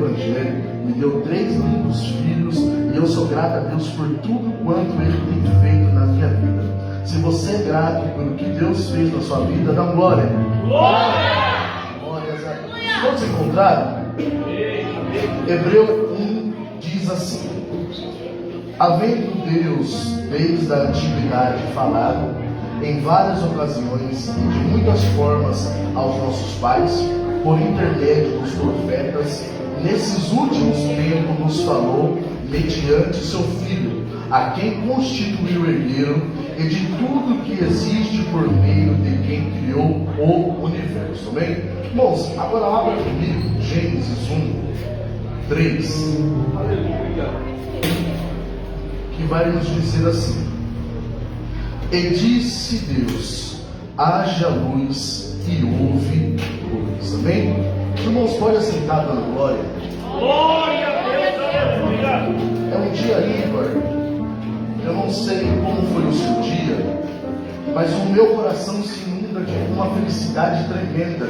Evangelho, me deu 3 lindos filhos, e eu sou grato a Deus por tudo quanto Ele tem feito na minha vida. Se você é grato pelo que Deus fez na sua vida, dá glória. Glórias a Deus. Todos encontraram? Hebreu 1 diz assim: havendo Deus, desde a antiguidade, falado em várias ocasiões e de muitas formas aos nossos pais, por intermédio dos profetas, nesses últimos tempos nos falou mediante seu Filho, a quem constituiu herdeiro e de tudo que existe por meio de quem criou o universo. Amém? Irmãos, agora abra comigo Gênesis 1:3, que vai nos dizer assim: e disse Deus, haja luz, e houve luz. Amém? Irmãos, pode assentar dando glória. Glória a Deus, obrigado. É um dia ímpar. Eu não sei como foi o seu dia, mas o meu coração se inunda de uma felicidade tremenda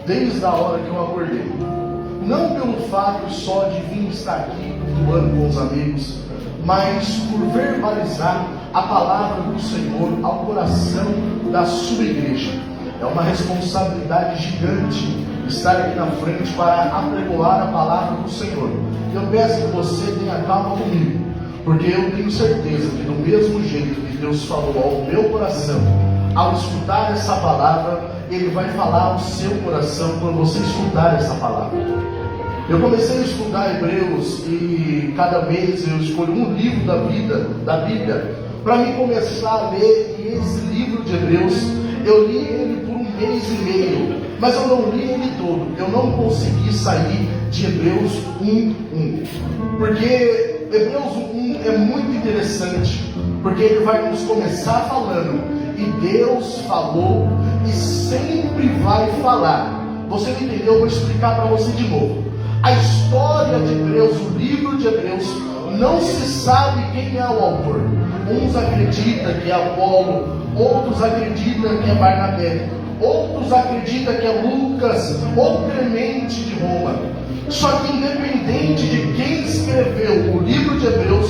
desde a hora que eu acordei. Não pelo fato só de vir estar aqui cultuando com os amigos, mas por verbalizar a palavra do Senhor ao coração da sua igreja. É uma responsabilidade gigante estar aqui na frente para apregoar a palavra do Senhor. Eu peço que você tenha calma comigo, porque eu tenho certeza que do mesmo jeito que Deus falou ao meu coração, ao escutar essa palavra, Ele vai falar ao seu coração quando você escutar essa palavra. Eu comecei a estudar Hebreus e cada mês eu escolho um livro da Bíblia, para mim começar a ler. E esse livro de Hebreus, eu li ele por 1 mês e meio, mas eu não li ele todo. Eu não consegui sair de Hebreus 1:1, porque Hebreus 1 é muito interessante, porque ele vai nos começar falando, e Deus falou e sempre vai falar. Você não entendeu? Eu vou explicar para você de novo. A história de Hebreus, o livro de Hebreus, não se sabe quem é o autor. Uns acreditam que é Apolo, outros acreditam que é Barnabé, outros acreditam que é Lucas ou Clemente de Roma. Só que independente de quem escreveu o livro de Hebreus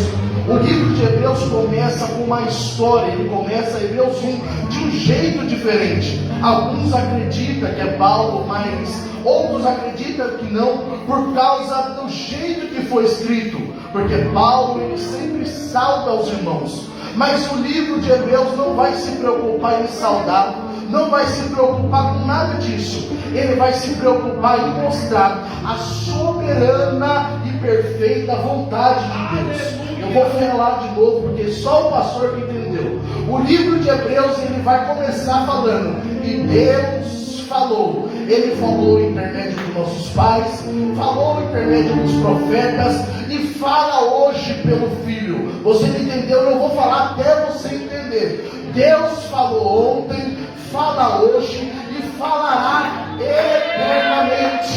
começa com uma história. Ele começa Hebreus 1 de um jeito diferente. Alguns acreditam que é Paulo, mas outros acreditam que não, por causa do jeito que foi escrito, porque Paulo ele sempre sauda os irmãos. Mas o livro de Hebreus não vai se preocupar em saudar, não vai se preocupar com nada disso. Ele vai se preocupar em mostrar a soberana e perfeita vontade de Deus. Eu vou falar de novo, porque só o pastor que entendeu. O livro de Hebreus ele vai começar falando, e Deus falou. Ele falou em intermédio dos nossos pais, falou em intermédio dos profetas, e fala hoje pelo Filho. Você não entendeu? Eu vou falar até você entender. Deus falou ontem, fala hoje e falará eternamente.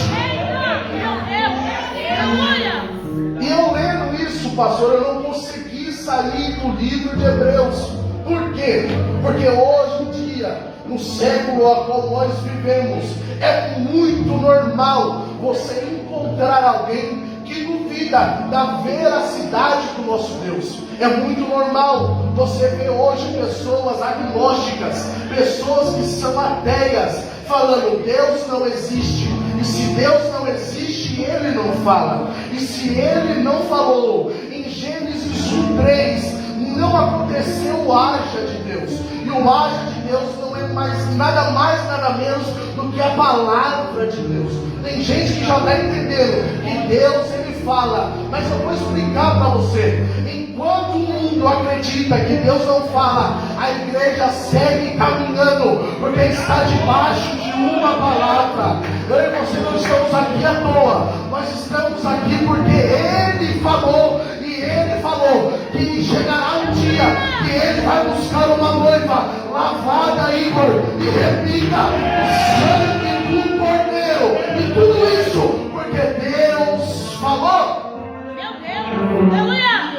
E eu lendo isso, pastor, eu não consegui sair do livro de Hebreus. Por quê? Porque hoje em dia, no século a qual nós vivemos, é muito normal você encontrar alguém que duvida da veracidade do nosso Deus. É muito normal você ver hoje pessoas agnósticas, pessoas que são ateias, falando Deus não existe. E se Deus não existe, Ele não fala. E se Ele não falou, em Gênesis 1:3, não aconteceu o haja de Deus. E o haja de Deus não é nada mais, nada menos do que a palavra de Deus. Tem gente que já está entendendo que Deus ele fala, mas eu vou explicar para você. Enquanto o mundo acredita que Deus não fala, a igreja segue caminhando, porque está debaixo de uma palavra. Eu e você não estamos aqui à toa, nós estamos aqui porque Ele falou, e Ele falou que chegará um dia que Ele vai buscar uma noiva lavada, Igor, e repita, o sangue do Cordeiro, e tudo isso porque Deus falou.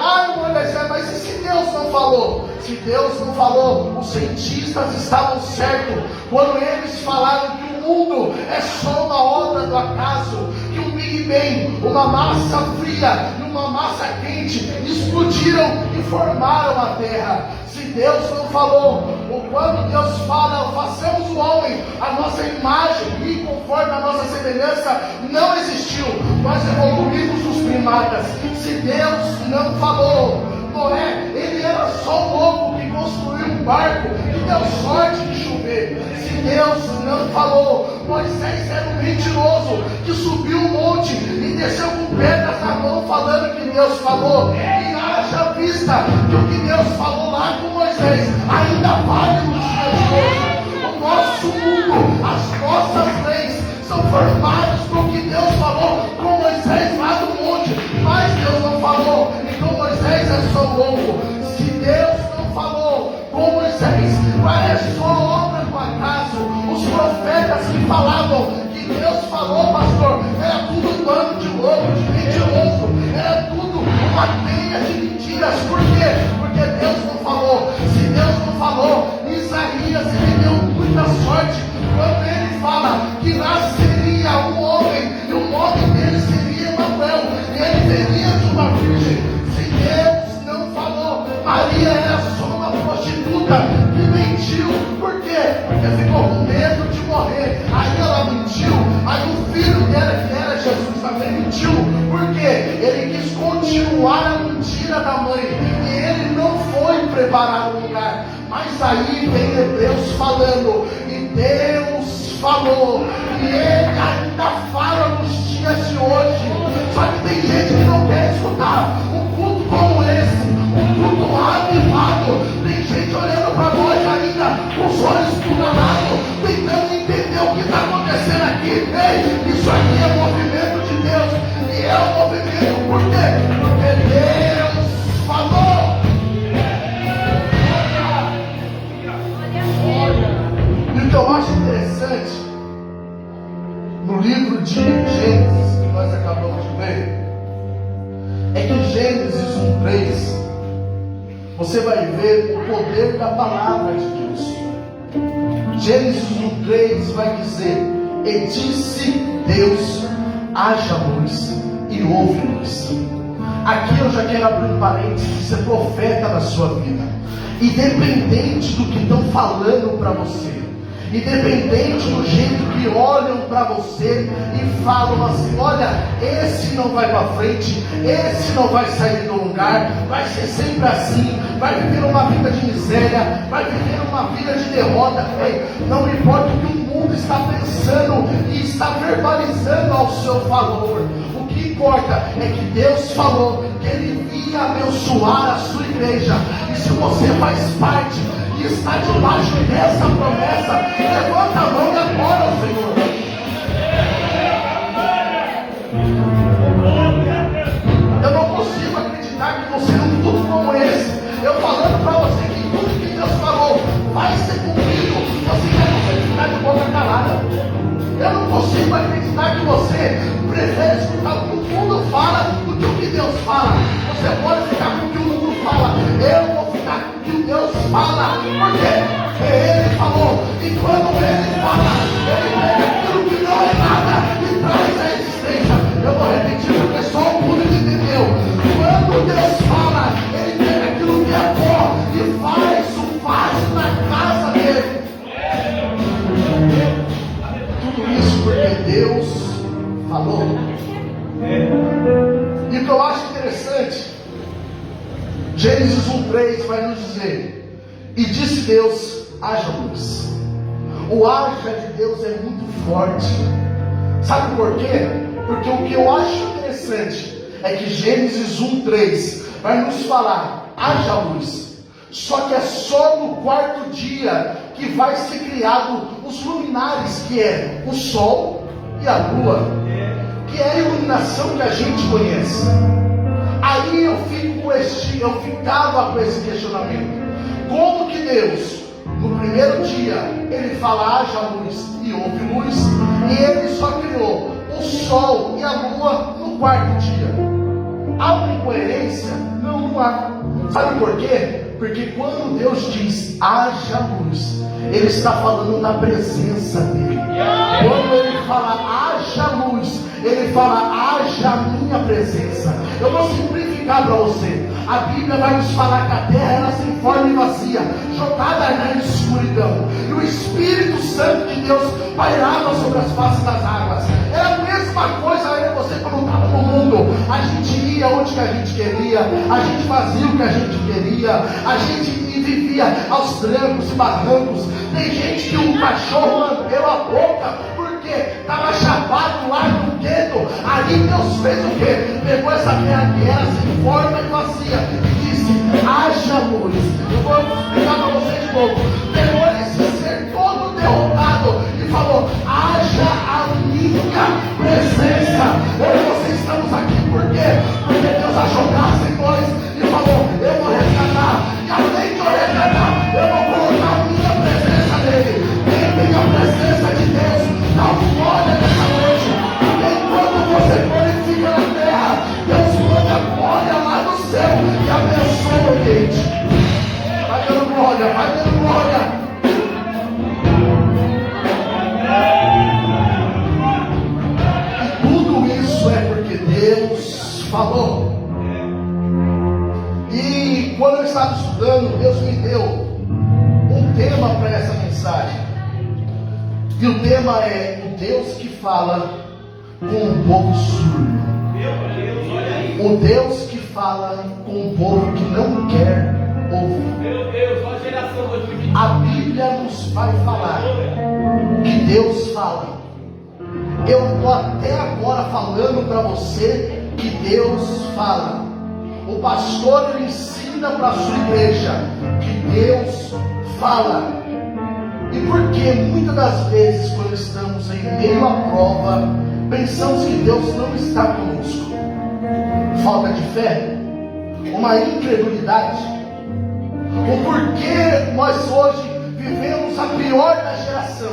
Ai, Moisés, mas e se Deus não falou? Se Deus não falou, os cientistas estavam certos quando eles falaram que o mundo é só uma obra do acaso, que o Big bem, uma massa fria e uma massa quente explodiram e formaram a terra. Se Deus não falou, ou quando Deus fala, façamos o homem a nossa imagem e conforme a nossa semelhança, não existiu. Nós evoluímos os primatas. Se Deus não falou, Noé, ele era só um louco que construiu um barco e deu sorte de chover. Se Deus não falou, Moisés era um mentiroso que subiu um monte e desceu com pedras na mão falando que Deus falou. E haja vista que o que Deus falou lá com Moisés ainda vale nos dias de hoje. O nosso mundo, as nossas leis são formadas por que Deus falou com Moisés lá no monte, mas Deus não falou, então Moisés é só louco. Se Deus não falou com Moisés, é só obra do acaso. Os profetas que falavam que Deus falou, pastor, era tudo um bando de louco, de mentiroso, era tudo uma teia de mentiras. Por quê? Porque Deus não falou. Se Deus não falou, Isaías, ele deu muita sorte quando ele fala que nasceria um homem e o nome dele seria Emanuel, e ele veria de uma virgem. Se Deus não falou, Maria era só uma prostituta que mentiu. Por quê? Porque ficou com medo de morrer. Aí ela mentiu. Aí o filho dela, que era Jesus, também mentiu. Por quê? Ele quis continuar a mentira da mãe e ele não foi preparar o lugar. Mas aí vem Hebreus falando, e Deus falou, e ele ainda fala nos dias de hoje. Só que tem gente que não quer escutar um culto como esse, um culto avivado. Tem gente olhando para nós ainda com os olhos escuralados, tentando entender o que está acontecendo aqui. Ei, isso aqui é movimento de Deus, e é um movimento por quê? Porque Deus falou. E o que eu acho interessante no livro de Gênesis, que nós acabamos de ler, é que em Gênesis 1:3 você vai ver o poder da palavra de Deus. Gênesis 1:3 vai dizer: e disse Deus, haja luz, e houve luz. Aqui eu já quero abrir um parênteses, ser profeta na sua vida. Independente do que estão falando para você, independente do jeito que olham para você e falam assim: olha, esse não vai para frente, esse não vai sair do lugar, vai ser sempre assim, vai viver uma vida de miséria, vai viver uma vida de derrota. Não importa o que o mundo está pensando e está verbalizando ao seu favor, o que importa é que Deus falou que Ele ia abençoar a sua igreja. E se você faz parte e está debaixo dessa promessa, levanta a mão e adora o Senhor. Eu não consigo acreditar que você num culto como esse, eu falando para você que tudo que Deus falou vai ser cumprido, você quer ficar de boca calada. Eu não consigo acreditar que você prefere escutar o que o mundo fala do que o que Deus fala. Você pode ficar com o que o mundo fala, eu vou ficar com o que Deus fala. Por quê? Porque Ele falou, e quando Ele fala, Ele pega aquilo que não é nada e traz a existência. Eu vou repetir porque só o público entendeu. Quando Deus fala, Ele pega aquilo que é bom e faz o fácil na casa dele. Tudo isso porque Deus falou. E o que eu acho interessante, Gênesis 1:3 vai nos dizer: e disse Deus, haja luz. O haja de Deus é muito forte. Sabe por quê? Porque o que eu acho interessante é que Gênesis 1:3 vai nos falar, haja luz. Só que é só no quarto dia que vai ser criado os luminares, que é o sol e a lua, que é a iluminação que a gente conhece. Aí eu ficava com esse questionamento: como que Deus, no primeiro dia, Ele fala haja luz e houve luz, e Ele só criou o sol e a lua no quarto dia? Há uma incoerência? Não há. Sabe por quê? Porque quando Deus diz haja luz, Ele está falando da presença dEle. Quando Ele fala haja luz, Ele fala: haja a minha presença. Eu vou simplificar para você. A Bíblia vai nos falar que a terra era sem forma e vazia, jogada na escuridão, e o Espírito Santo de Deus pairava sobre as faces das águas. Era a mesma coisa eu e você quando estava no mundo. A gente ia onde que a gente queria, a gente fazia o que a gente queria, a gente vivia aos trancos e barrancos. Tem gente que um cachorro lambeu a boca porque estava chapado lá no gueto. Aí Deus fez o quê? Pegou essa terra que era sem forma e vazia e disse: haja luz. Eu vou explicar para você de novo. Pegou esse ser todo derrotado e falou: haja a minha presença. Eu e você estamos aqui por quê? Porque Deus achou graça em nós e falou: eu vou resgatar. E além de eu resgatar, eu vou colocar a minha presença nele. Quem tem a presença de Deus, dá glória nessa noite. Enquanto você glorifica na terra, Deus manda glória lá no céu e abençoa o ambiente. Vai dando glória, vai dando glória. E tudo isso é porque Deus falou. E quando eu estava estudando, Deus me deu um tema para essa mensagem. E o tema é o Deus que fala com um povo surdo. O Deus que fala com um povo que não quer ouvir. Meu Deus, olha a geração hoje. A Bíblia nos vai falar que Deus fala. Eu estou até agora falando para você que Deus fala. O pastor ele ensina para a sua igreja que Deus fala. E porque muitas das vezes, quando estamos em meio à prova, pensamos que Deus não está conosco? Falta de fé? Uma incredulidade? O porquê nós hoje vivemos a pior da geração?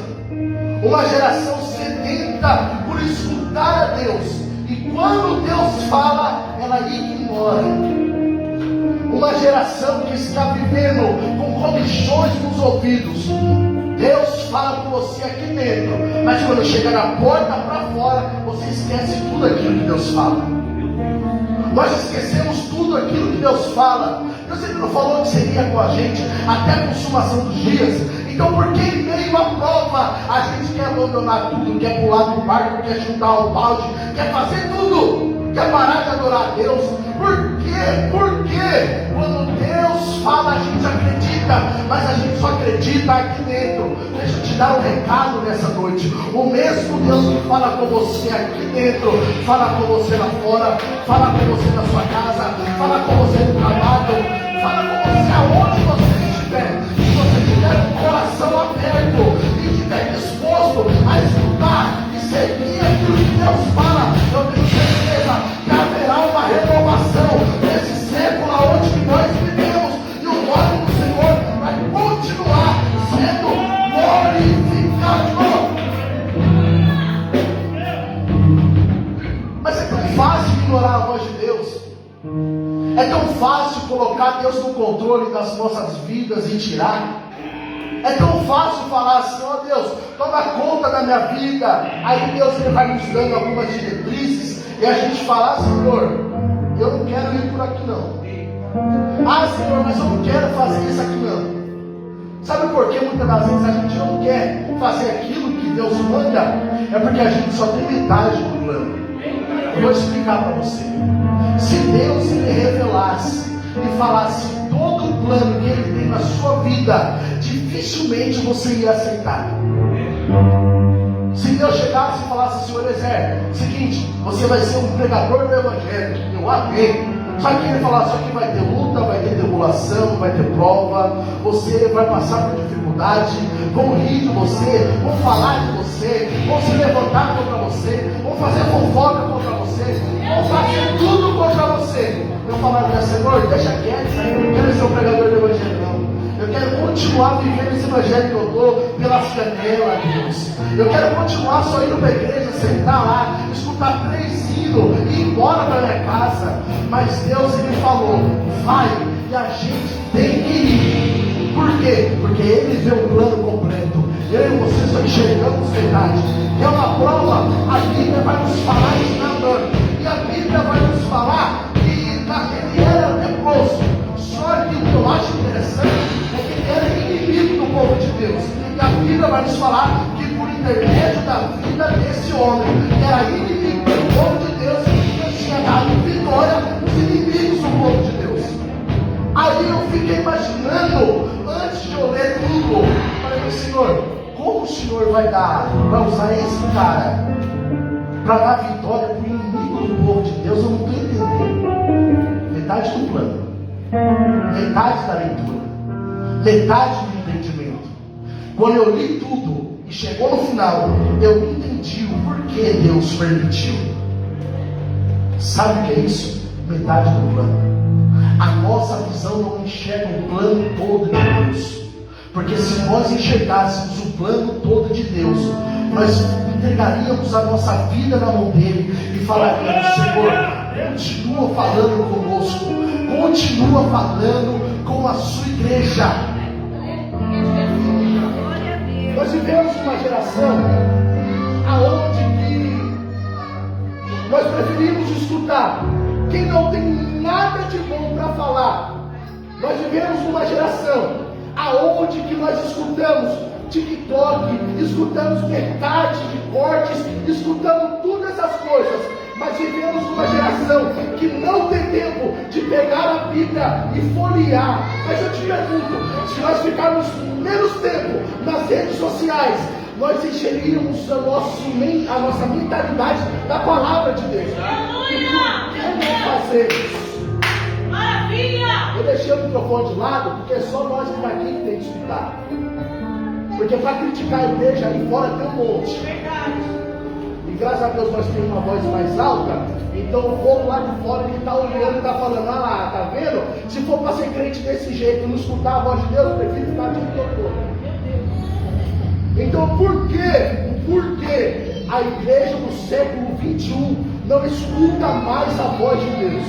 Uma geração sedenta por escutar a Deus, e quando Deus fala, ela ignora. Uma geração que está vivendo com comichões nos ouvidos. Deus fala com você aqui dentro, mas quando chega na porta para fora, você esquece tudo aquilo que Deus fala. Nós esquecemos tudo aquilo que Deus fala. Deus sempre não falou que seria com a gente até a consumação dos dias. Então por que em meio à prova a gente quer abandonar tudo, quer pular do barco, quer chutar o balde, quer fazer tudo, quer parar de adorar a Deus? Por quê? Porque quando Deus fala a gente acredita, mas a gente só acredita aqui dentro. Deixa eu te dar um recado nessa noite. O mesmo Deus que fala com você aqui dentro, fala com você lá fora, fala com você na sua casa, fala com você no trabalho, fala com você aonde você estiver. Se você tiver o coração aberto e estiver disposto a escutar e seguir aquilo que Deus fala, eu tenho certeza que haverá uma renovação nesse século onde nós vivemos, e o nome do Senhor vai continuar sendo glorificado. Mas é tão fácil ignorar a voz de Deus. É tão fácil colocar Deus no controle das nossas vidas e tirar. É tão fácil falar assim: ó Deus, toma conta da minha vida. Aí Deus ele vai nos dando algumas diretrizes e a gente fala: Senhor, eu não quero ir por aqui não. Ah Senhor, mas eu não quero fazer isso aqui não. Sabe por que muitas das vezes a gente não quer fazer aquilo que Deus manda? É porque a gente só tem metade do plano. Eu vou explicar para você. Se Deus lhe revelasse e falasse todo o plano que Ele tem na sua vida, dificilmente você ia aceitar. Se Deus chegasse e falasse: Senhor Ezer, seguinte, você vai ser um pregador do Evangelho, eu amei. Só que Ele falasse: só que vai ter luta, vai ter tribulação, vai ter prova, você vai passar por dificuldade, vão rir de você, vão falar de você, vão se levantar contra você, vão fazer fofoca contra você, vão fazer tudo contra você. Eu falaria: Senhor, deixa quieto isso aí, eu não quero ser um pregador do Evangelho não. Eu quero continuar vivendo esse Evangelho que eu estou pelas canelas, Deus. Eu quero continuar só indo para a igreja, sentar lá, escutar 3 hinos e ir embora para minha casa. Mas Deus ele falou: vai, e a gente tem que ir. Por quê? Porque Ele vê o plano completo. Eu e você só enxergamos verdade. É uma prova, a Bíblia vai nos falar de Naamã. E a Bíblia vai nos falar que ele era leproso. Só que o que eu acho interessante é que ele era inimigo do povo de Deus. E a Bíblia vai nos falar que por intermédio da vida desse homem, que era inimigo do povo de Deus, Deus tinha dado vitória aos inimigos do povo de Deus. Aí eu fiquei imaginando, antes de eu ler tudo, falei, Senhor, como o Senhor vai usar esse cara para dar vitória para o inimigo do povo de Deus? Eu não estou entendendo. Metade do plano, metade da leitura, metade do entendimento. Quando eu li tudo e chegou no final, eu entendi o porquê Deus permitiu. Sabe o que é isso? Metade do plano. A nossa visão não enxerga o plano todo de Deus. Porque se nós enxergássemos o plano todo de Deus, nós entregaríamos a nossa vida na mão dele e falaríamos, Senhor, continua falando conosco, continua falando com a sua igreja. Nós vivemos uma geração aonde que nós preferimos escutar quem não tem nada de bom para falar. Nós vivemos uma geração aonde que nós escutamos TikTok, escutamos metade de cortes, escutamos todas essas coisas, mas vivemos uma geração que não tem tempo de pegar a Bíblia e folhear. Mas eu te pergunto, se nós ficarmos menos tempo nas redes sociais, nós encheríamos a nossa mentalidade da palavra de Deus. E por que nós fazemos? Eu deixei o microfone de lado porque é só nós que está aqui que tem que escutar. Porque para criticar a igreja ali fora tem um monte. E graças a Deus nós temos uma voz mais alta. Então o povo lá de fora que está olhando e está falando, ah lá, tá vendo? Se for para ser crente desse jeito e não escutar a voz de Deus, eu prefiro ficar de todo. Então por que a igreja do século 21 não escuta mais a voz de Deus?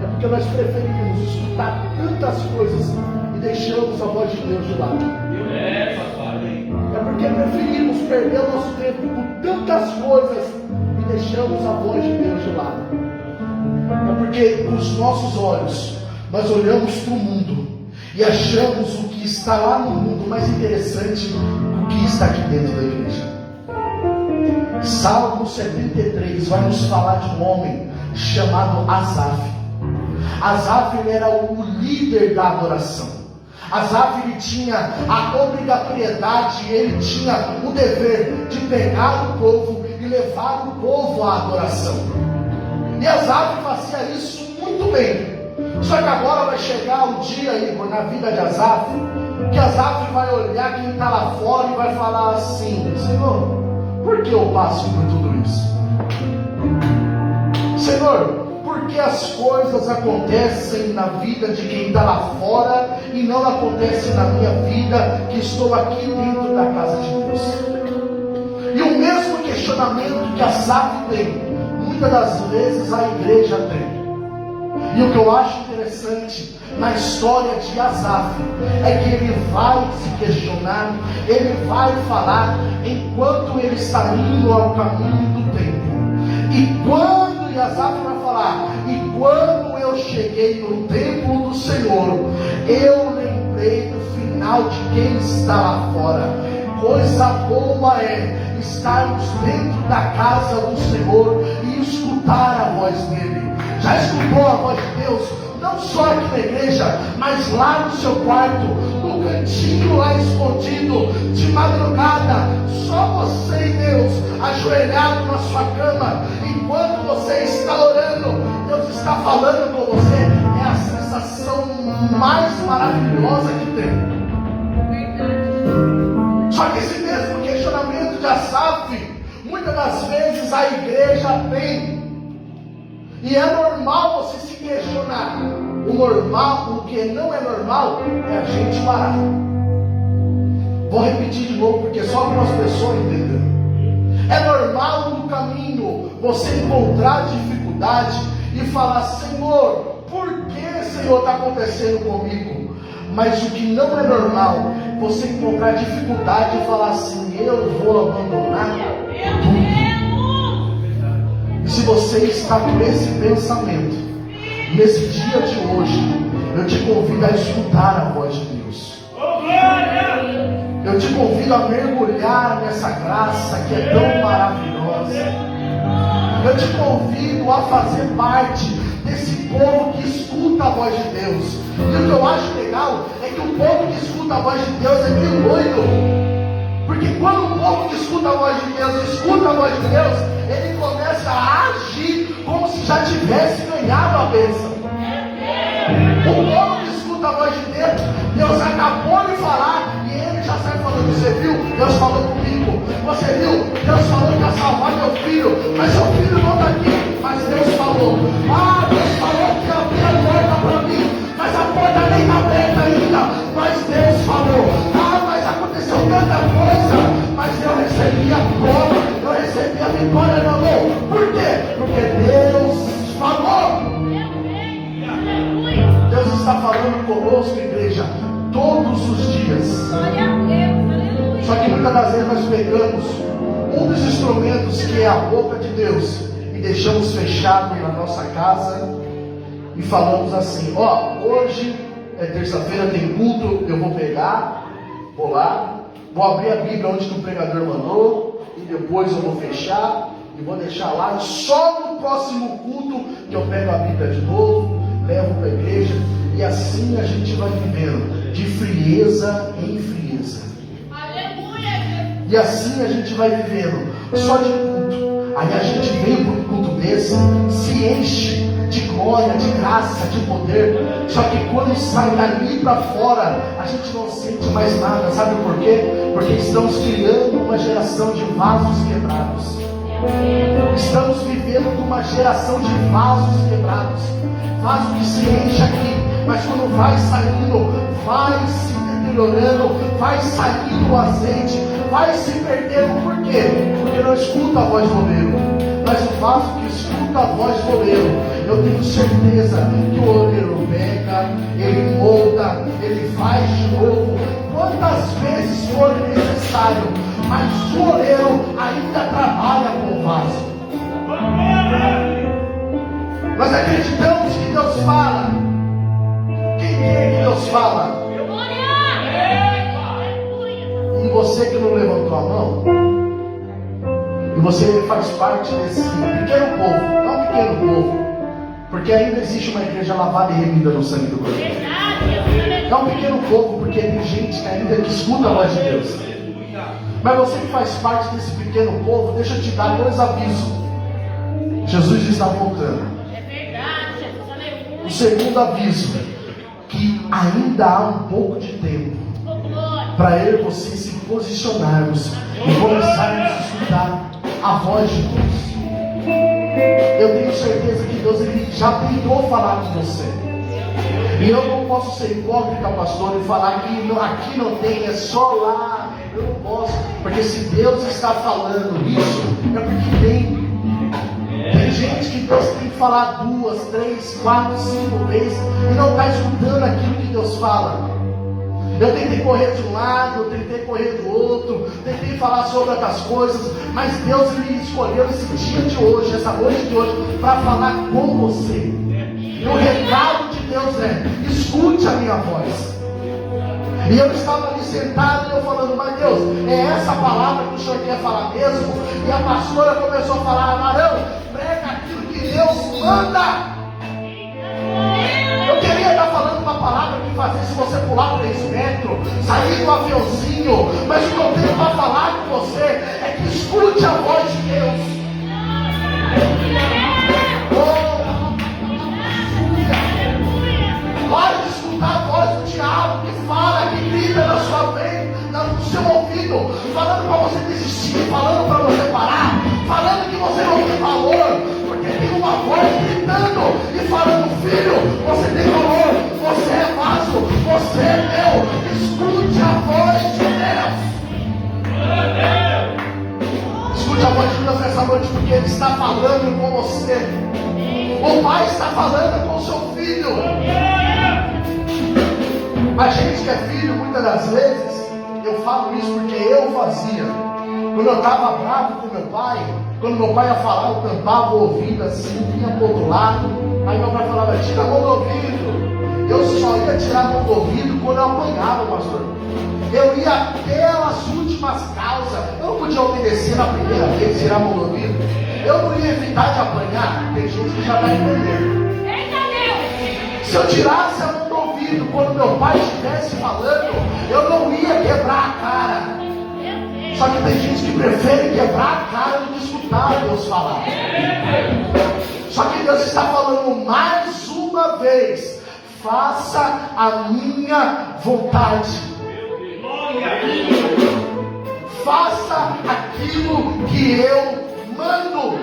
É porque nós preferimos escutar tantas coisas e deixamos a voz de Deus de lado. É porque preferimos perder o nosso tempo com tantas coisas e deixamos a voz de Deus de lado. É porque com os nossos olhos nós olhamos para o mundo e achamos o que está lá no mundo mais interessante do que está aqui dentro da igreja. Salmo 73 vai nos falar de um homem chamado Asaf. Asaf ele era o líder da adoração. Asaf ele tinha a obrigatoriedade, ele tinha o dever de pegar o povo e levar o povo à adoração. E Asaf fazia isso muito bem. Só que agora vai chegar um dia, Igor, na vida de Asaf, que Asaf vai olhar quem está lá fora e vai falar assim: Senhor, por que eu passo por tudo isso? Senhor, por que as coisas acontecem na vida de quem está lá fora e não acontecem na minha vida, que estou aqui dentro da casa de Deus? E o mesmo questionamento que Asaf tem, muitas das vezes a igreja tem. E o que eu acho interessante na história de Asaf é que ele vai se questionar, ele vai falar enquanto ele está indo ao caminho do templo. E quando Asaf vai falar, e quando eu cheguei no templo do Senhor, eu lembrei do final de quem está lá fora. Coisa boa é estarmos dentro da casa do Senhor e escutar a voz dele. Já escutou a voz de Deus? Não só aqui na igreja, mas lá no seu quarto, no cantinho lá escondido, de madrugada, só você e Deus, ajoelhado na sua cama, enquanto você está orando, Deus está falando com você. É a sensação mais maravilhosa que tem. Só que esse mesmo questionamento de Asaf, muitas das vezes a igreja tem. E é normal você se questionar. O normal, o que não é normal, é a gente parar. Vou repetir de novo, porque só algumas pessoas entenderam. É normal no caminho você encontrar dificuldade e falar: Senhor, por que, Senhor, está acontecendo comigo? Mas o que não é normal, você encontrar dificuldade e falar assim: eu vou abandonar tudo. E se você está com esse pensamento, nesse dia de hoje, eu te convido a escutar a voz de Deus. Eu te convido a mergulhar nessa graça que é tão maravilhosa. Eu te convido a fazer parte desse povo que escuta a voz de Deus. E o que eu acho legal é que o povo que escuta a voz de Deus é meio doido. Porque quando o povo que escuta a voz de Deus escuta a voz de Deus, ele começa a agir como se já tivesse ganhado a bênção. O povo que escuta a voz de Deus, Deus acabou de falar e ele já sai falando: você viu? Deus falou comigo. Você viu? Deus falou que ia salvar meu filho, mas seu filho não está aqui. Mas Deus falou. Deus falou que ia abrir a porta para mim, mas a porta nem está aberta ainda. Mas Deus falou. Mas aconteceu tanta coisa, mas eu recebi a prova, eu recebi a vitória no amor. Por quê? Porque Deus falou. Deus está falando conosco, igreja, todos os dias. Só que muitas das vezes nós pegamos um dos instrumentos que é a boca de Deus e deixamos fechado na nossa casa e falamos assim: hoje é terça-feira, tem culto, eu vou pegar, vou lá, vou abrir a Bíblia onde o pregador mandou e depois eu vou fechar e vou deixar lá, e só no próximo culto que eu pego a Bíblia de novo, levo para a igreja. E assim a gente vai vivendo de frieza em frieza. Aleluia! E assim a gente vai vivendo só de culto. Aí a gente vem para um culto desse, se enche de glória, de graça, de poder. Só que quando sai dali para fora, a gente não sente mais nada. Sabe por quê? Porque estamos criando uma geração de vasos quebrados. Estamos vivendo uma geração de vasos quebrados. Vaso que se enche aqui, mas quando vai saindo, vai se deteriorando, vai saindo o azeite, vai se perdendo. Por quê? Porque não escuta a voz do oleiro. Mas o vaso que escuta a voz do oleiro, eu tenho certeza que o oleiro pega, ele molda, ele faz de novo, quantas vezes for necessário, mas o oleiro ainda trabalha com o vaso. Nós acreditamos que Deus fala. Quem é que Deus fala? E você que não levantou a mão, e você faz parte desse pequeno povo, não um pequeno povo, porque ainda existe uma igreja lavada e remida no sangue do Cordeiro. É um pequeno povo, porque tem gente que ainda que escuta a voz de Deus. Mas você que faz parte desse pequeno povo, deixa eu te dar 2 avisos. Jesus está voltando. O segundo aviso, que ainda há um pouco de tempo para eu e você se posicionarmos e começarmos a escutar a voz de Deus. Eu tenho certeza que Deus ele já tentou falar com você. E eu não posso ser hipócrita, pastor, e falar que aqui não tem, é só lá. Eu não posso, porque se Deus está falando isso, é porque tem. Tem gente que Deus tem que falar 2, 3, 4, 5 vezes e não está escutando aquilo que Deus fala. Eu tentei correr de um lado, eu tentei correr do outro, tentei falar sobre outras coisas, mas Deus me escolheu esse dia de hoje, essa noite de hoje, para falar com você. E o recado de Deus é: escute a minha voz. E eu estava ali sentado e eu falando: mas Deus, é essa palavra que o Senhor quer falar mesmo? E a pastora começou a falar: Amarão, prega aquilo que Deus manda. Eu queria estar falando uma palavra que fazesse você pular 3 metros, sair do aviãozinho, mas o que eu tenho para falar com você é que escute a voz de Deus. Pare de escutar a voz do diabo que fala, que grita na sua frente, no seu ouvido, falando para você desistir, falando para você parar, falando que você não tem valor, porque tem uma voz gritando e falando: filho, você tem valor, você é vaso, você é meu. Escute a voz de Deus. Escute a voz de Deus nessa noite, porque Ele está falando com você. O Pai está falando com o seu filho. A gente que é filho, muitas das vezes, eu falo isso porque eu fazia. Quando eu estava bravo com meu pai, quando meu pai ia falar, eu tampava o ouvido assim, vinha para o outro lado. Aí meu pai falava, tira a mão do ouvido. Eu só ia tirar a mão do ouvido quando eu apanhava, pastor. Eu ia até as últimas causas. Eu não podia obedecer na primeira vez, tirar a mão do ouvido. Eu não ia evitar de apanhar. Tem gente que já está entendendo. Se eu tirasse a mão do ouvido quando meu pai estivesse falando, eu não ia quebrar a cara. Só que tem gente que prefere quebrar a cara do que escutar Deus falar. Só que Deus está falando mais uma vez: faça a minha vontade. Faça aquilo que eu mando.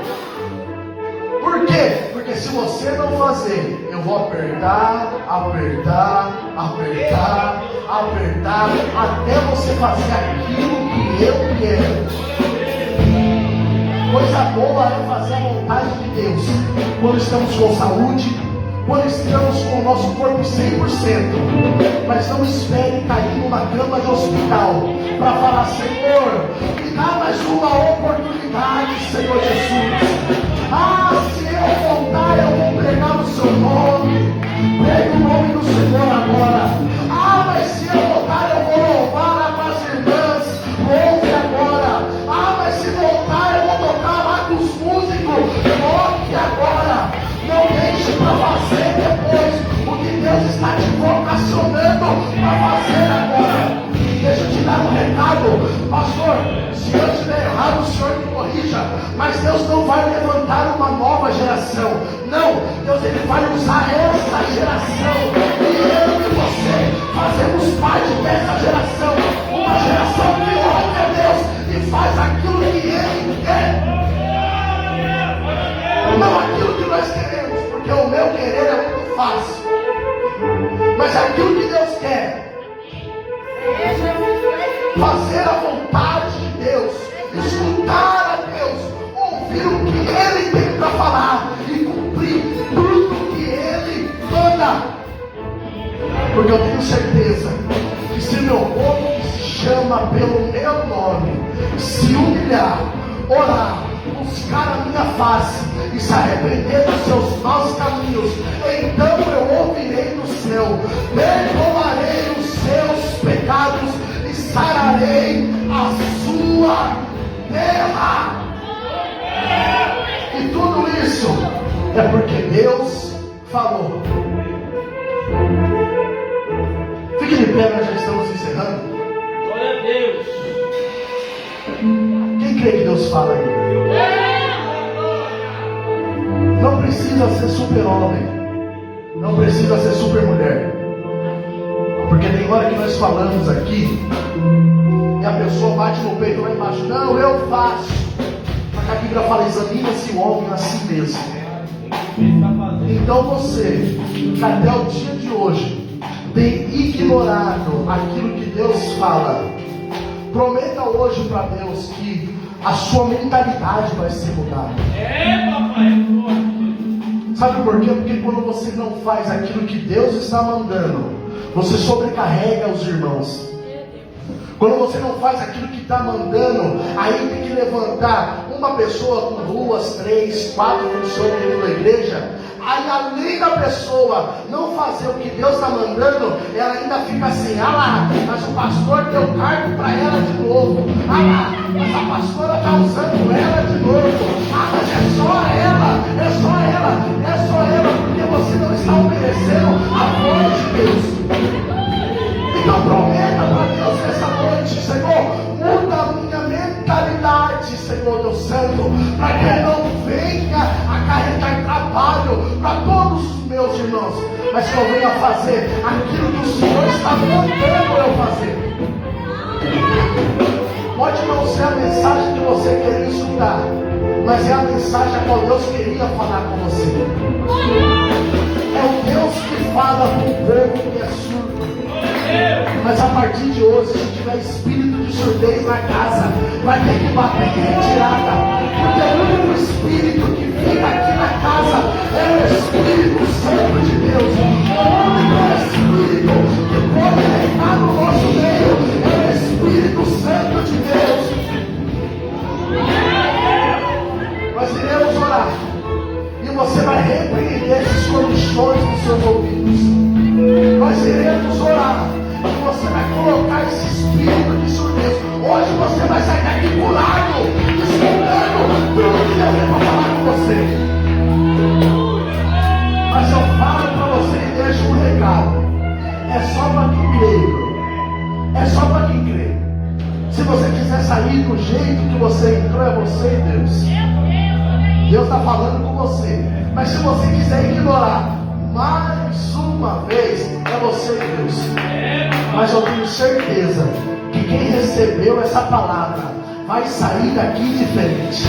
Por quê? Porque se você não fazer, eu vou apertar, até você fazer aquilo que eu quero. Coisa boa é fazer a vontade de Deus quando estamos com saúde, quando estamos com o nosso corpo 100%. Mas não espere cair numa cama de hospital para falar: Senhor, me dá mais uma oportunidade, Senhor Jesus. Se eu voltar, eu vou pregar o seu nome. Pregue o nome do Senhor agora. Mas se eu voltar, eu vou louvar lá com as irmãs. Louve agora. Mas se voltar, eu vou tocar lá com os músicos. Toque agora. Não deixe para fazer depois o que Deus está te vocacionando para fazer agora. Deixa eu te dar um recado, pastor. Se eu estiver errado, o senhor me corrija. Mas Deus não vai levantar uma nova geração. Não, Deus ele vai usar essa geração. E eu e você fazemos parte dessa geração. Uma geração que olha a Deus e faz aquilo que Ele quer. Não aquilo que nós queremos, porque o meu querer é muito fácil. Mas aquilo que Deus quer. Fazer a vontade de Deus, escutar a Deus, ouvir o que Ele tem para falar e cumprir tudo que Ele manda. Porque eu tenho certeza que se meu povo que se chama pelo meu nome se humilhar, orar, buscar a minha face e se arrepender dos seus maus caminhos, então eu ouvirei do céu, perdoarei os seus pecados e sararei a sua terra. E tudo isso é porque Deus falou. Fique de pé, nós já estamos encerrando. Glória a Deus. Quem crê que Deus fala aí? Não precisa ser super-homem, não precisa ser super-mulher. Porque tem hora que nós falamos aqui e a pessoa bate no peito lá embaixo: não, eu faço. Mas a Bíblia fala: examina-se o homem a si mesmo. Então você, que até o dia de hoje tem ignorado aquilo que Deus fala, prometa hoje para Deus que a sua mentalidade vai ser mudada. Papai. Sabe por quê? Porque quando você não faz aquilo que Deus está mandando, você sobrecarrega os irmãos. Quando você não faz aquilo que está mandando, aí tem que levantar uma pessoa com 2, 3, 4 funções dentro da igreja. Aí além da pessoa não fazer o que Deus está mandando, ela ainda fica assim: lá, mas o pastor deu cargo para ela de novo. Lá, mas a pastora está usando ela de novo. Mas é só ela, porque você não está obedecendo a voz de Deus. Então prometa para Deus nessa noite: Senhor, muda a minha mentalidade, Senhor Deus Santo, para que não venha acarretar trabalho para todos os meus irmãos, mas que eu venha fazer aquilo que o Senhor está mandando eu fazer. Pode não ser a mensagem que você queria escutar, mas é a mensagem a qual Deus queria falar com você. É o Deus que fala com o povo que é surdo. Mas a partir de hoje, se tiver espírito de surdez na casa, vai ter que bater em retirada. Porque o único espírito que fica aqui na casa é o Espírito Santo de Deus. O único espírito que pode Tire esses comichões dos seus ouvidos. Nós iremos orar. E você vai colocar esse espírito de surdez. Hoje você vai sair daqui curado, escutando tudo que Deus tem para falar com você. Mas eu falo para você e deixo um recado. É só para quem crê. É só para quem crê. Se você quiser sair do jeito que você entrou, é você e Deus. Deus está falando com você. Mas se você quiser ignorar mais uma vez, é você e Deus. Mas eu tenho certeza que quem recebeu essa palavra vai sair daqui diferente.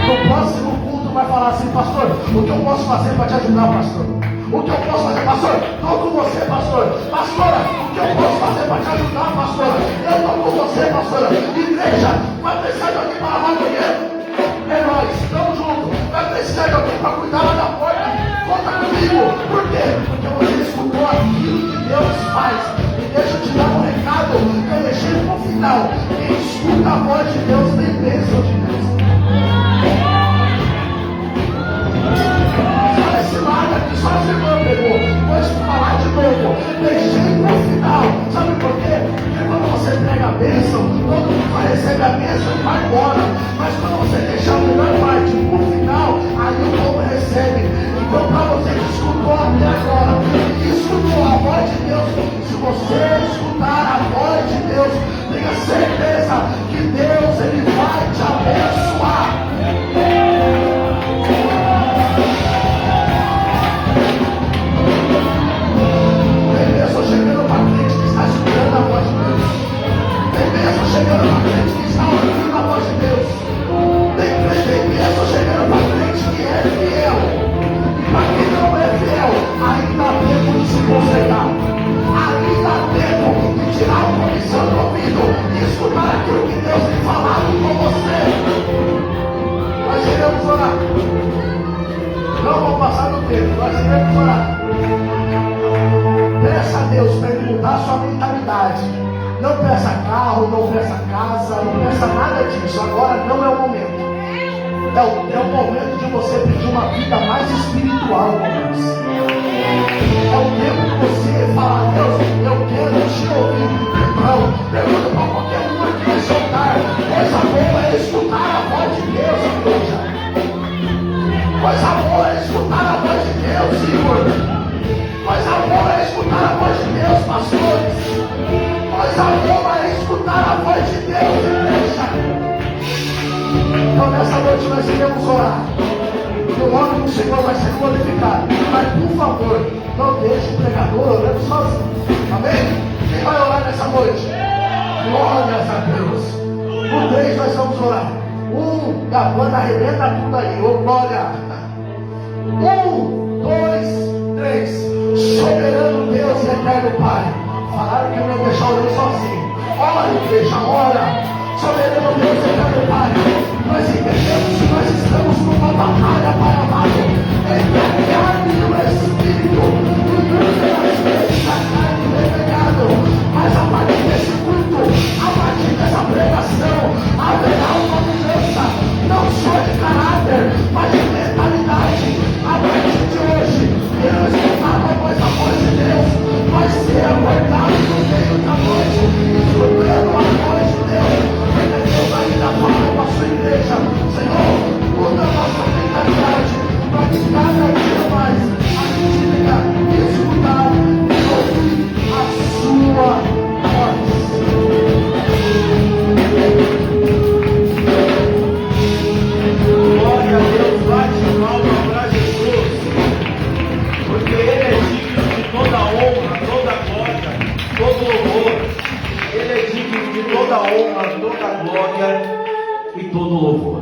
No próximo culto vai falar assim: pastor, o que eu posso fazer para te ajudar, pastor? O que eu posso fazer, pastor? Estou com você, pastor. Pastora, o que eu posso fazer para te ajudar, pastora? Eu estou com você, pastora. Igreja, vai precisar de alguém para lavar o banheiro? É nós, estamos juntos. Vai precisar de alguém para cuidar lá da porta? Conta comigo. Por quê? Porque você escutou aquilo que Deus faz. E deixa eu te dar um recado, elegendo no final. Quem escuta a voz de Deus tem bênção de Deus. Só esse lado aqui, só as irmãs pegou. Vou falar de novo. Deixei no final. Sabe por quê? Porque quando você pega a bênção, todo mundo vai receber a bênção e vai embora. Mas quando você deixar a melhor parte pro final, aí o povo recebe. Então, para você que escutou até agora e escutou a voz de Deus, se você escutar a voz de Deus, tenha certeza que Deus ele vai te abençoar. Tem bênção chegando para crente que está escutando a voz de Deus. Tem bênção chegando para crente que está ouvindo a voz de Deus. Tem bênção chegando para crente que é fiel. E para quem não é fiel, ainda há tempo de se consertar. Ainda há tempo de tirar a comissão do ouvido e escutar aquilo que Deus tem falado com você. Nós iremos orar. Não vamos passar do tempo, nós iremos orar. Peça a Deus para Ele mudar a sua mentalidade. Não peça carro, não peça casa, não peça nada disso. Agora não é o momento. É o momento de você pedir uma vida mais espiritual com Deus. É o tempo de você falar: Deus, eu quero te ouvir. Irmão, pergunta para qualquer um aqui nesse altar. Coisa boa é escutar a voz de Deus, igreja. Coisa boa é escutar a voz de Deus, Senhor. Coisa boa é escutar a voz de Deus, pastores. Coisa boa é escutar a voz de Deus, igreja. Então nessa noite nós iremos orar. E o nome do Senhor vai ser glorificado. Mas por favor, não deixe o pregador orando sozinho. Amém? Quem vai orar nessa noite? Glórias a Deus. No 3 nós vamos orar. E a banda arrebenta tudo aí. Ô glória. 1, 2, 3. Soberano Deus e eterno Pai. Falaram que eu não ia deixar orando sozinho. Ora, igreja, ora. Soberano Deus e eterno Pai. Nós entendemos que nós estamos numa batalha, Pai amado, entre a carne e o Espírito, e o às vezes a carne é pecado, mas a partir desse culto, a partir dessa pregação, haverá uma mudança, não só de caráter, mas de mentalidade. A partir de hoje, Deus escutava a voz de Deus, vai ser acordado no meio da noite, escutando a voz de Deus, porque Deus ainda fala com a sua igreja. Senhor, muda a nossa mentalidade para que cada dia mais a gente venha escutar e ouvir a sua voz. Glória a Deus, bate palma para Jesus, porque Ele é digno de toda honra, toda glória, todo louvor. Ele é digno de toda honra, toda glória e todo louvor.